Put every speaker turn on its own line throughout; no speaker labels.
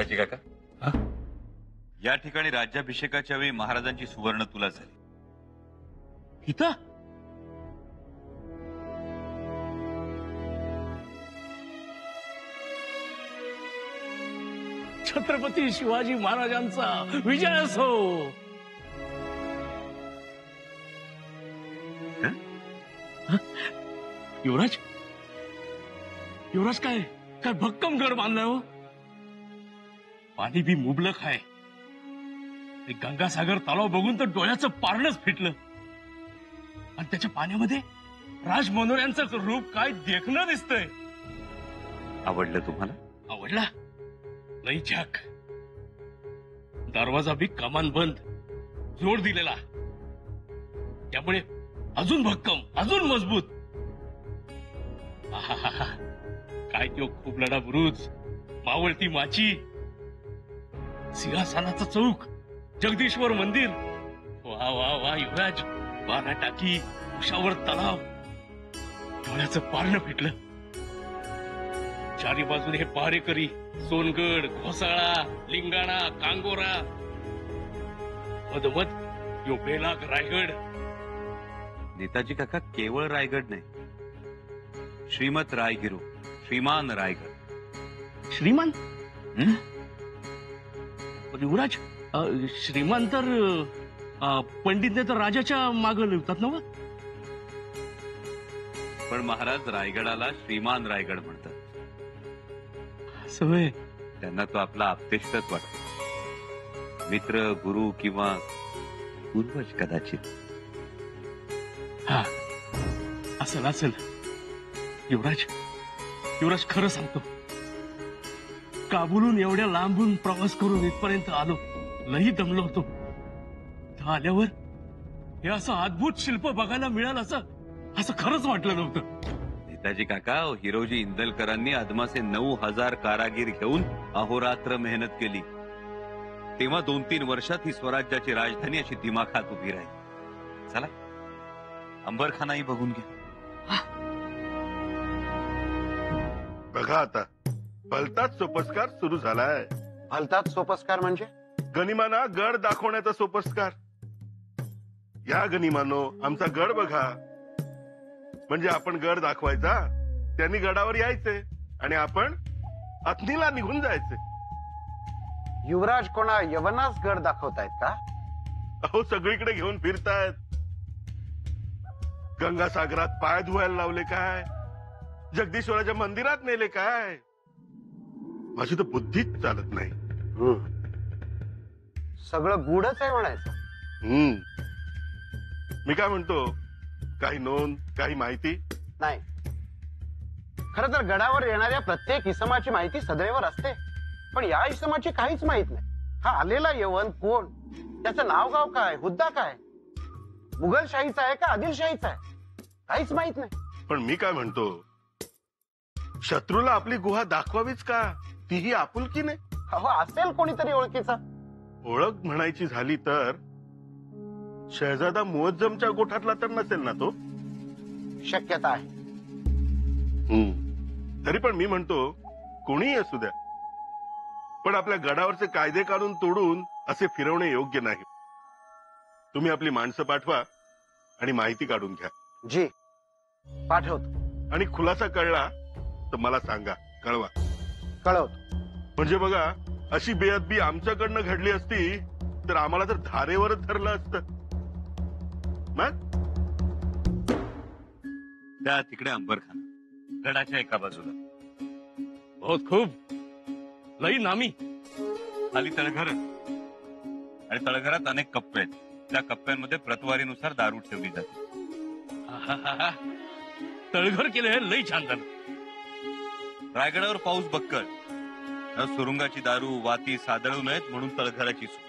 नेताजी काका, या ठिकाणी राज्याभिषेकाच्या वेळी महाराजांची सुवर्ण तुला झाली।
इथं छत्रपती शिवाजी महाराजांचा विजय असो। युवराज, युवराज काय काय भक्कम घर बांधलं हो। पाणी बी मुबलक आहे। ते गंगासागर तलाव बघून तर डोळ्याचं पारणच फिटलं। आणि त्याच्या पाण्यामध्ये राजमनोऱ्यांचं रूप काय देखणं दिसतंय।
आवडलं तुम्हाला?
आवडला लई झाक। दरवाजा बी कमान बंद, जोड दिलेला, त्यामुळे अजून भक्कम, अजून मजबूत। आहाहा, काय तो खूप लढा बुरुज, मावळती माची, सिंहासनाचा चौक, जगदीश्वर मंदिर, वा वा वा युवराज, बारा टाकी, उशावर तलाव, डोळ्याचं पारणं फिटलं। चारी बाजूने हे पहारेकरी, सोनगड, घोसाळा, लिंगाणा, कांगोरा, मधोमध यो बेलाग रायगड।
नेताजी काका, केवळ रायगड नाही, श्रीमत रायगिरू, श्रीमान रायगड।
श्रीमान? युवराज, श्रीमान तर पंडितने तर राजाच्या मागे लिहितात ना?
पण महाराज रायगडाला श्रीमान रायगड म्हणतात।
सवय
त्यांना तो आपला आप्तेष्टच वाटतो, मित्र, गुरु किंवा पूर्वज कदाचित।
हा, असेल असेल। युवराज, युवराज खरं सांगतो, काबूलहून एवढ्या लांबून प्रवास करून इथपर्यंत आलो, लई दमलो होतो। आल्यावर हे असं अद्भुत शिल्प बघायला मिळालं असं खरंच वाटलं नव्हतं।
नेताजी काका, हिरोजी इंदलकरांनी अदमासे 9,000 कारागीर घेऊन अहोरात्र मेहनत केली, तेव्हा 2-3 वर्षात ही स्वराज्याची राजधानी अशी दिमाखात उभी राहील। चला, अंबरखानाही बघून घ्या।
बघा आता, भलताच सोपस्कार सुरू झालाय।
भलताच सोपस्कार म्हणजे?
गनिमाना गड दाखवण्याचा सोपस्कार। या गनिमानो, आमचा गड बघा। म्हणजे आपण गड दाखवायचा, त्यांनी गडावर यायचे आणि आपण अथनीला निघून जायचे।
युवराज कोणा यवनास गड दाखवतायत का?
अहो, सगळीकडे घेऊन फिरतायत। गंगासागरात पाय धुवायला लावले काय, जगदीश्वराच्या मंदिरात नेले काय, माझी तर बुद्धीच चालत नाही।
सगळं गुढच आहे म्हणायचं।
मी काय म्हणतो, काही नोंद, काही माहिती
नाही। खरं तर गडावर येणाऱ्या प्रत्येक इसमाची माहिती सदैवर असते, पण या इसमाची काहीच माहित नाही। हा आलेला यवन कोण, त्याचं नाव गाव काय, हुद्दा काय, मुघलशाहीचा आहे का आदिलशाहीचा आहे, काहीच माहित नाही।
पण मी काय म्हणतो, शत्रूला आपली गुहा दाखवावीच का, तीही आपुलकीने?
अहो, असेल कोणीतरी ओळखीचा।
ओळख म्हणायची झाली तर शहजादा मुअज्जमच्या गोठातला तर नसेल ना तो?
शक्यता आहे।
तरी पण मी म्हणतो, कोणीही असू द्या, पण आपल्या गडावरचे कायदे कानून तोडून असे फिरवणे योग्य नाही। तुम्ही आपली माणसं पाठवा आणि माहिती काढून घ्या।
जी, पाठवतो।
आणि खुलासा कळला तर मला सांगा, कळवा।
कळवतो।
म्हणजे बघा, अशी बेअदबी आमच्याकडनं घडली असती तर आम्हाला तर धारेवरच धरलं असतं। मग
त्या तिकडे अंबरखाना, गडाच्या एका बाजूला।
बहुत खूप, लई नामी।
खाली तळघर, आणि तळघरात अनेक कप्पे आहेत। त्या कप्प्यांमध्ये प्रतवारीनुसार दारू ठेवली जाते।
तळघर केलं हे लई छान झालं।
रायगडावर पाऊस बक्कळ, सुरुंगाची दारू, वाती सादळू नयेत म्हणून तळघराची सोय।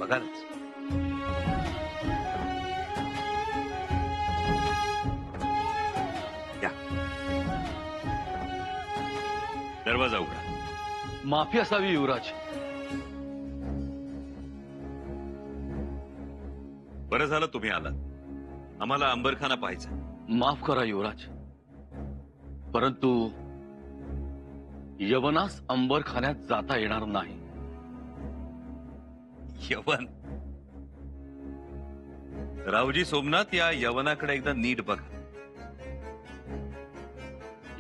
बघालच, दरवाजा उघडा।
माफी असावी युवराज।
बरं झालं तुम्ही आलात, आम्हाला अंबरखाना पाहायचा।
माफ करा युवराज, परंतु
यवनास अंबरखान्यात जाता येणार नाही.
यवन? रावजी सोमनाथ, या यवनाकडे एकदा नीट बघा.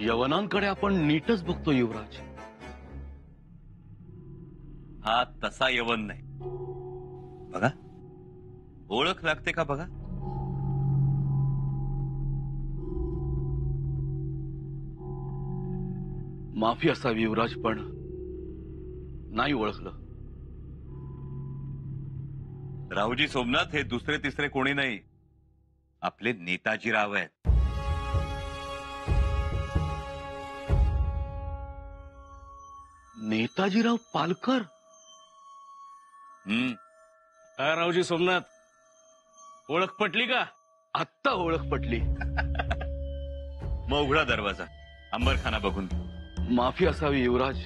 यवनांकडे आपण नीटच बघतो युवराज.
हा तसा यवन नाही. बघा, ओळख लागते का बघा.
माफी असावी युवराज, पण नाही ओळखलं.
रावजी सोमनाथ हे दुसरे तिसरे कोणी नाही, आपले नेताजीराव आहेत.
नेताजीराव पालकर?
रावजी सोमनाथ, ओळख पटली का?
आत्ता ओळख पटली.
मग उघडा दरवाजा, अंबरखाना बघून.
माफी असावी युवराज,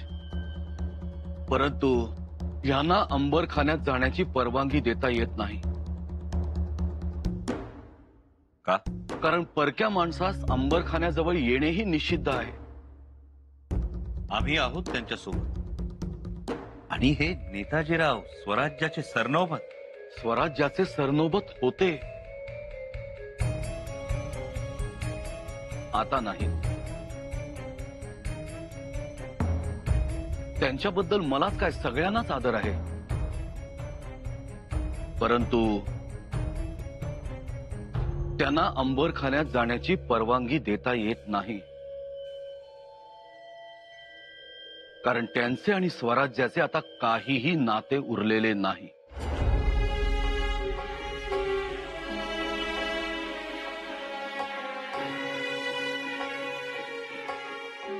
परंतु यांना अंबरखान्यात जाण्याची परवानगी देता येत नाही.
का?
कारण परक्या माणसास अंबरखान्याजवळ येणेही निषिद्ध आहे.
आम्ही आहोत त्यांच्यासोबत. आणि हे नेताजीराव स्वराज्याचे सरनौबत.
स्वराज्याचे सरनोबत होते, आता नाही. त्यांच्याबद्दल मलाच काय, सगळ्यांनाच आदर आहे. परंतु त्यांना अंबरखान्यात जाण्याची परवानगी देता येत नाही. कारण त्यांचे आणि स्वराज्याचे आता काहीही नाते उरलेले नाही.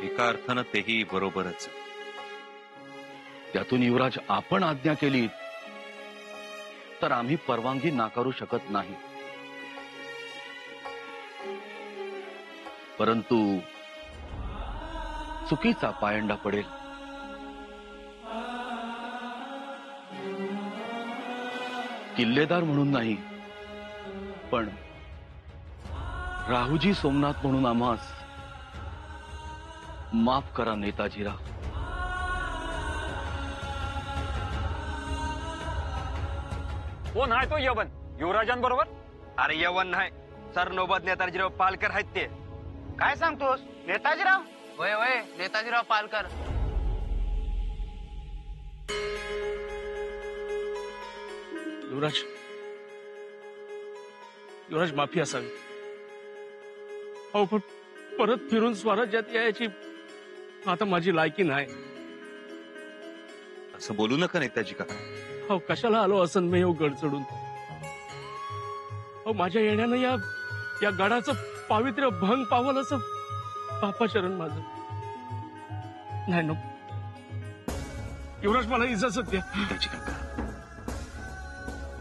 एका अर्थानं तेही बरोबरच.
त्यातून युवराज आपण आज्ञा केली तर आम्ही परवानगी नाकारू शकत नाही. परंतु चुकीचा पायंडा पडेल. किल्लेदार म्हणून नाही, पण राहुजी सोमनाथ म्हणून आम्हास माफ करा नेताजीराव.
कोण आहे तो यवन? युवराजांबरोबर?
अरे यवन नाही, सरनोबत नेताजीराव पालकर आहेत ते.
काय सांगतोस? नेताजीराव?
वय वय, नेताजीराव पालकर.
युवराज, युवराज माफी असावी. अहो पण परत फिरून स्वराज्यात यायची आता माझी लायकी नाही.
असं बोलू नका नेताजी काका.
अहो कशाला आलो असं मी येऊ गड चढून. अहो माझ्या येण्यानं या गडाचं पावित्र्य भंग पावल असं बापाचरण माझं. नाही नको युवराज, मला इजाजत द्या.
नेताजी काका,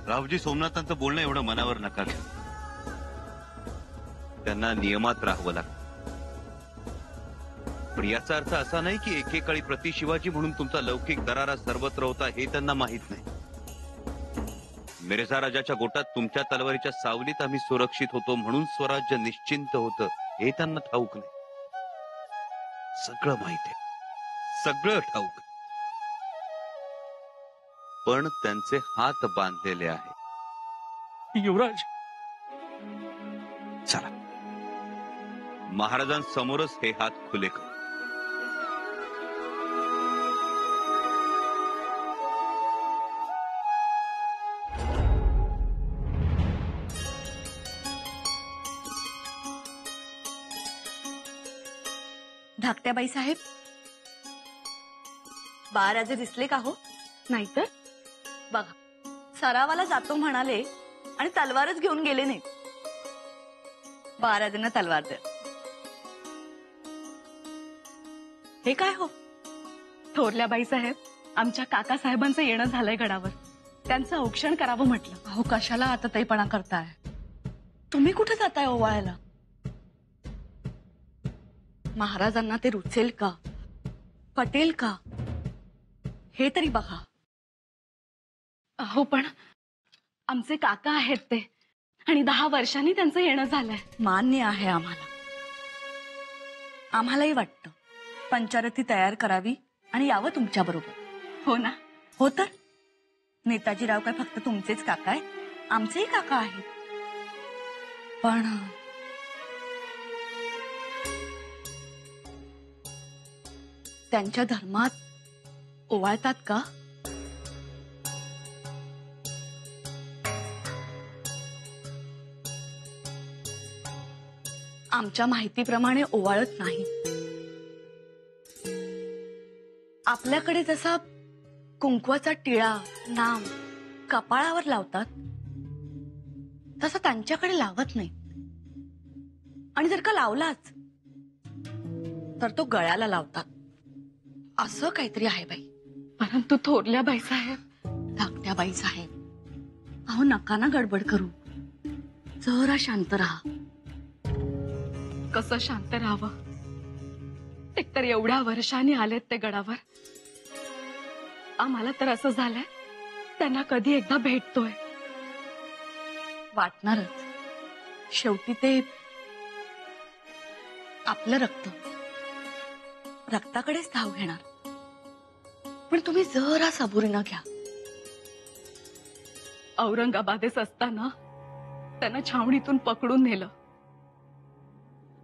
रावजी सोमनाथांचं बोलणं एवढं मनावर नका घ्या. त्यांना नियमात राहावं लागतं. पण याचा अर्थ असा नाही की एकेकाळी प्रति शिवाजी म्हणून तुमचा लौकिक दरारा सर्वत्र होता हे त्यांना माहित नाही. मिर्झा राजाच्या गोटात तुमच्या तलवारीच्या सावलीत आम्ही सुरक्षित होतो म्हणून स्वराज्य निश्चिंत होतं हे त्यांना ठाऊक नाही. सगळं माहित आहे, सगळं ठाऊक आहे. पण त्यांचे हात बांधलेले आहे.
युवराज,
चला, महाराजांसमोरच हे हात खुले कर.
धाकट्याबाई साहेब, बाळराजे दिसले का हो? नाहीतर बघा, सरावाला जातो म्हणाले आणि तलवारच घेऊन गेले नाही. बाळराजेंना तलवार द्या. हे काय हो?
थोरल्या बाईसाहेब, आमच्या काका साहेबांचं येणं झालंय गडावर, त्यांचं औक्षण करावं म्हटलं.
अहो कशाला आता ताईपणा करताय? तुम्ही कुठे जाताय ओवाळायला? महाराजांना ते रुचेल का, पटेल का, हे तरी बघा.
अहो पण आमचे काका आहेत ते, आणि 10 वर्षांनी त्यांचं येणं झालंय.
मान्य आहे आम्हाला, आम्हालाही वाटतं. पंचारती तयार करावी आणि यावं तुमच्या बरोबर.
हो ना.
हो तर नेताजीराव काय फक्त तुमचेच काका आहेत, आमचेही काका आहेत. पण त्यांच्या धर्मात ओवाळतात का? आमच्या माहितीप्रमाणे ओवाळत नाही. आपल्याकडे जसा कुंकवाचा टिळा नाम कपाळावर लावतात तसं त्यांच्याकडे लावत नाही. आणि जर का लावलाच तर तो गळ्याला लावतात. असं काहीतरी आहे बाई.
परंतु थोरल्या बाईसाहेब.
धाकट्या बाई साहेब, अहो नका ना गडबड करू, जरा शांत राहा.
कसं शांत राहावं? एकतर एवढ्या वर्षांनी आलेत ते गडावर. आम्हाला तर असं झालंय त्यांना कधी एकदा भेटतोय.
वाटणारच, शेवटी ते आपलं रक्त, रक्ताकडेच धाव घेणार. पण तुम्ही जरा सबुरीनं घ्या.
औरंगाबादेस असताना त्यांना छावणीतून पकडून नेलं.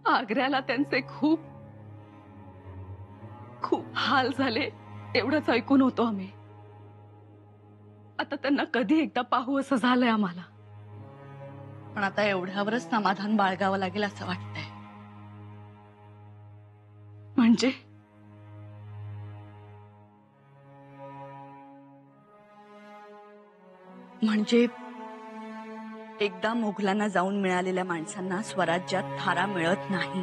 आग्र्याला त्यांचे खूप खूप हाल झाले एवढंच ऐकून होतो आम्ही. आता त्यांना कधी एकदा पाहू असं झालंय आम्हाला.
पण आता एवढ्यावरच समाधान बाळगावं लागेल असं वाटतंय.
म्हणजे
एकदा मुघलांना जाऊन मिळालेल्या माणसांना स्वराज्यात थारा मिळत नाही.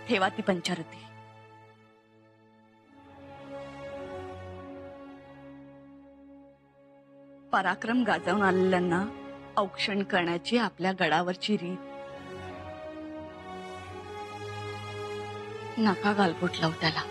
ठेवा ती पंचारती. पराक्रम गाजवून आलेल्यांना औक्षण करण्याची आपल्या गडावरची रीत. नका गालबोट लावू त्याला.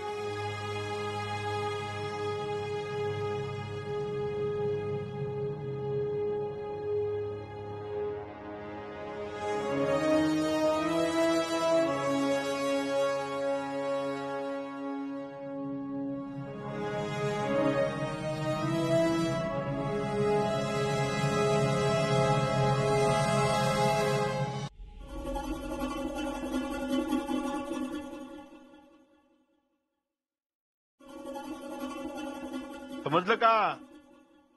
समजलं का?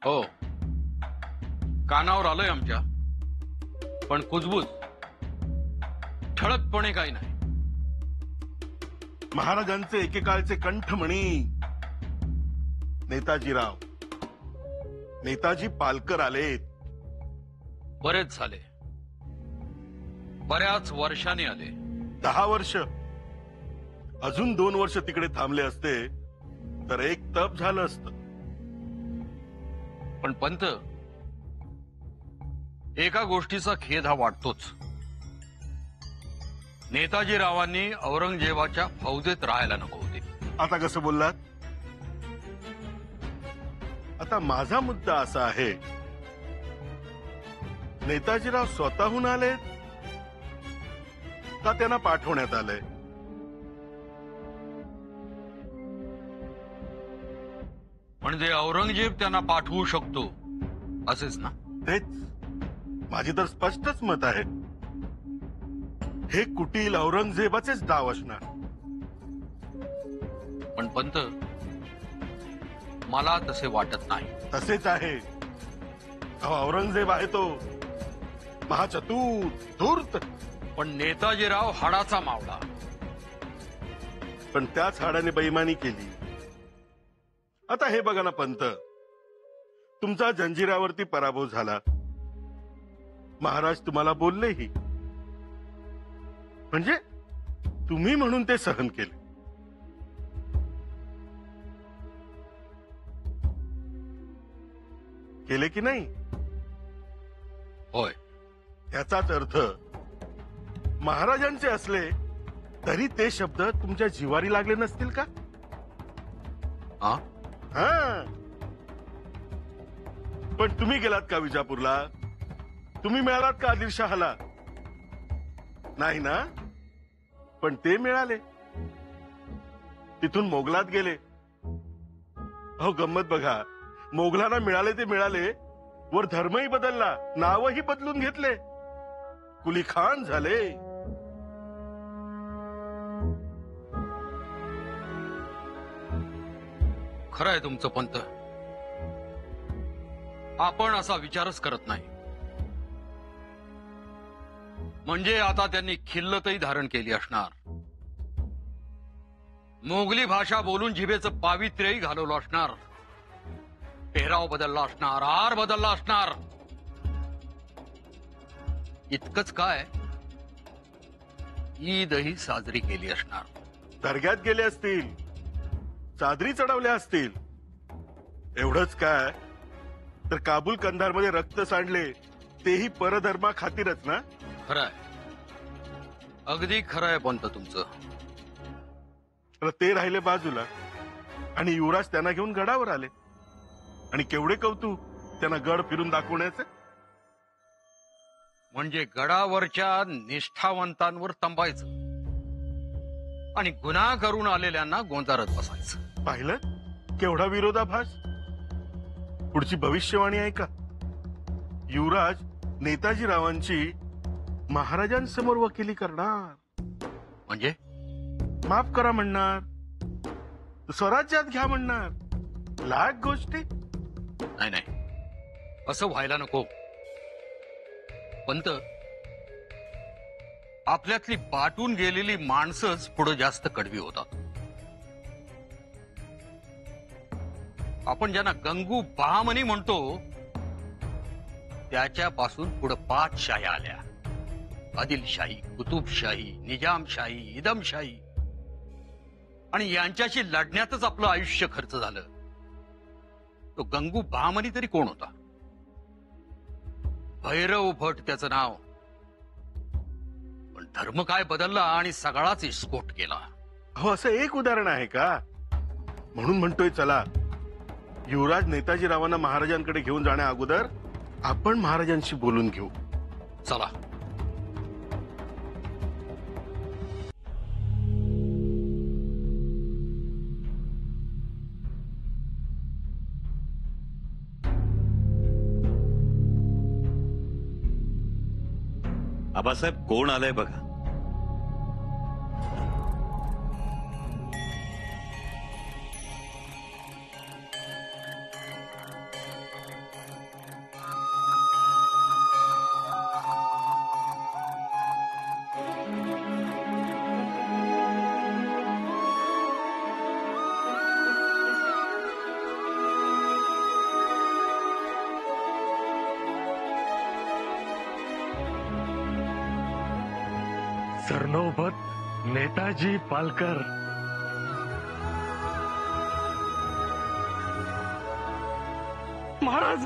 हो, कानावर आलंय आमच्या, पण कुजबूज ठळकपणे काही नाही.
महाराजांचे एकेकाळचे कंठमणी नेताजीराव, नेताजी पालकर आलेत.
बरेच झाले, बऱ्याच वर्षांनी आले.
10 वर्ष. अजून 2 वर्ष तिकडे थांबले असते तर एक तप झालं असतं.
पण पंत, एका गोष्टीचा खेद हा वाटतोच. नेताजीरावांनी औरंगजेबाच्या फौजेत राहायला नको होते.
आता कसं बोललात? आता माझा मुद्दा असा आहे, नेताजीराव स्वतःहून आलेत का त्यांना पाठवण्यात आलंय?
म्हणजे औरंगजेब त्यांना पाठवू शकतो असेच ना?
तेच माझी तर स्पष्टच मत आहे. हे कुटील औरंगजेबाचेच डाव असणार.
पण पंत, मला तसे वाटत नाही.
तसेच आहे. औरंगजेब आहे तो महाचतुर धूर्त,
पण नेताजीराव हाडाचा मावळा.
पण त्याच हाडाने बेईमानी केली. आता हे बघा ना पंत, तुमचा जंजिरावरती पराभव झाला. महाराज तुम्हाला बोललेही, म्हणजे तुम्ही म्हणून ते सहन केले. केले की नाही?
होय.
याचाच अर्थ महाराजांचे असले तरी ते शब्द तुमच्या जिवारी लागले नसतील का?
हा?
हा. पण तुम्ही गेलात का विजापूरला? तुम्ही मिळालात का आदिलशहाला? नाही ना? पण ते मिळाले, तिथून मोगलात गेले. अहो गंमत बघा, मोगलांना मिळाले ते मिळाले, वर धर्मही बदलला, नावही बदलून घेतले, कुली खान झाले.
खरं आहे तुमचं पंत. आपण असा विचारच करत नाही. म्हणजे आता त्यांनी खिल्लतही धारण केली असणार, मोगली भाषा बोलून जिभेचं पावित्र्यही घालवलं असणार, पेहराव बदलला असणार, आहार बदलला असणार. इतकंच काय, ईदही साजरी केली असणार.
दर्ग्यात गेले असतील, चादरी चढवल्या असतील. एवढंच काय, तर काबूल कंधारमध्ये रक्त सांडले तेही परधर्मा खातीरच ना?
खरंय, अगदी खरंय पंत तुमचं.
तर ते राहिले बाजूला आणि युवराज त्यांना घेऊन गडावर आले. आणि केवढे कौतुक त्यांना गड फिरून दाखवण्याचे.
म्हणजे गडावरच्या निष्ठावंतांवर तंबायचं आणि गुन्हा करून आलेल्यांना गोंजारत बसायचं.
पाहिलं केवढा विरोधाभास. पुढची भविष्यवाणी आहे का? युवराज नेताजीरावांची महाराजांसमोर वकिली करणार.
म्हणजे
माफ करा म्हणणार, स्वराज्यात घ्या म्हणणार, लाख गोष्टी.
नाही नाही, असं व्हायला नको पंत. आपल्यातली बाटून गेलेली माणसंच पुढे जास्त कडवी होतात. आपण ज्यांना गंगू बहामनी म्हणतो त्याच्यापासून पुढे 5 शाह्या आल्या. आदिलशाही, कुतुबशाही, निजामशाही, इदमशाही. आणि यांच्याशी लढण्यातच आपलं आयुष्य खर्च झालं. तो गंगू बहामनी तरी कोण होता? भैरव भट त्याचं नाव. पण धर्म काय बदलला आणि सगळाच विस्फोट केला.
हो, असं एक उदाहरण आहे का? म्हणून म्हणतोय चला, युवराज नेताजीरावांना महाराजांकडे घेऊन जाण्या अगोदर आपण महाराजांशी बोलून घेऊ.
चला.
आबासाहेब कोण आलंय बघा.
सरनोबत नेताजी पालकर. महाराज,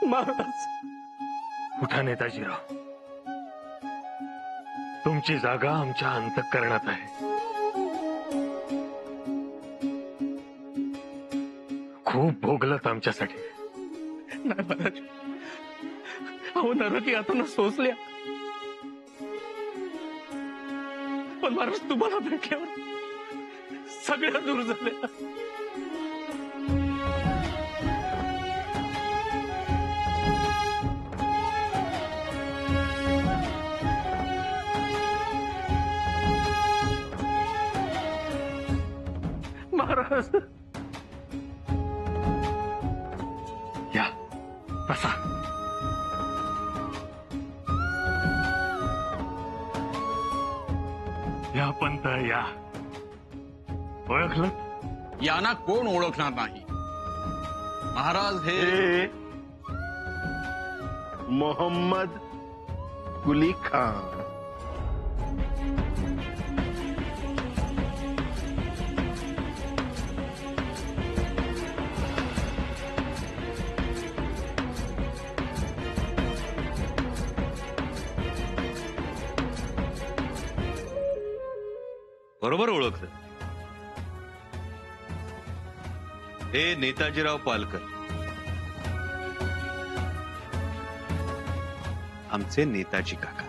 महाराज. उठा नेताजीराव, तुमची जागा आमच्या अंतःकरणात आहे. खूप भोगलत आमच्यासाठी. नाही महाराज, अहो नरकी आता सोसल्या. पण महाराज तुम्हाला भेटल्यावर सगळ्या दूर झाल्या. महाराज या बसा. या पंत या. ओळखलं?
यांना कोण ओळखणार नाही. महाराज हे
मोहम्मद कुली खान.
बरोबर ओळखलं. हे नेताजीराव पालकर, आमचे नेताजी काका.